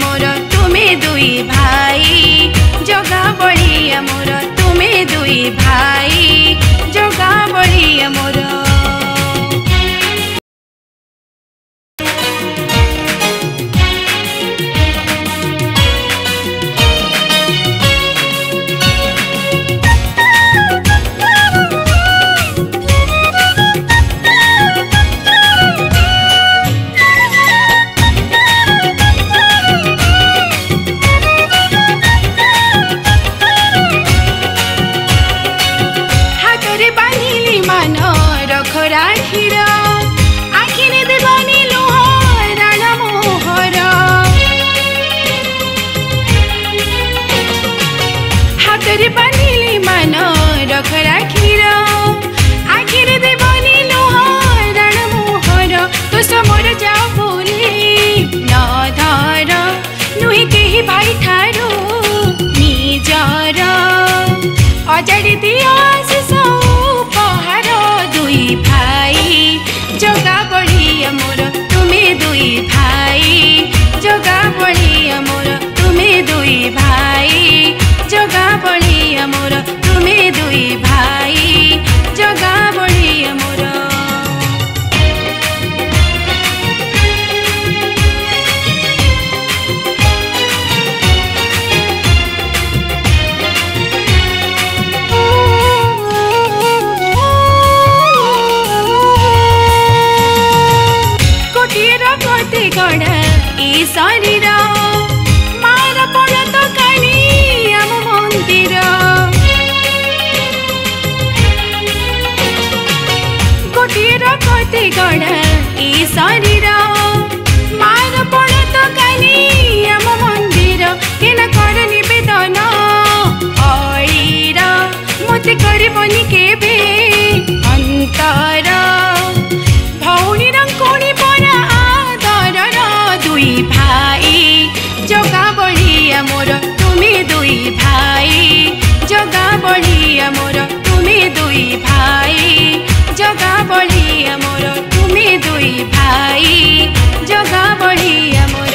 मोर तुमे दुई भाई जगा बड़ी मोर तुमे दुई भाई जगा बड़ी मोर अजाड़ी दिया पहाड़ दुई भाई जगा बड़ी मोर तुमे दुई भाई जगा बड़ी मोर तुमे दुई भाई जगा बड़ी मोर तुमे दुई भाई जगा बड़ी मोर गड़ा ई शरीर मार पड़ तो काली आम मंदिर गोटीर कति गड़ा ई शरीर मार पड़ तो काली आम मंदिर केना कर निवेदन अईर मते करबनी केबे अंतर भौणी रंकोणी परा दुई भाई जगा बड़ी मोर तुमे दुई भाई जगा बड़ी मोर तुमे दुई भाई जगा बड़ी मोर तुमे दुई भाई जगा बड़ी मोर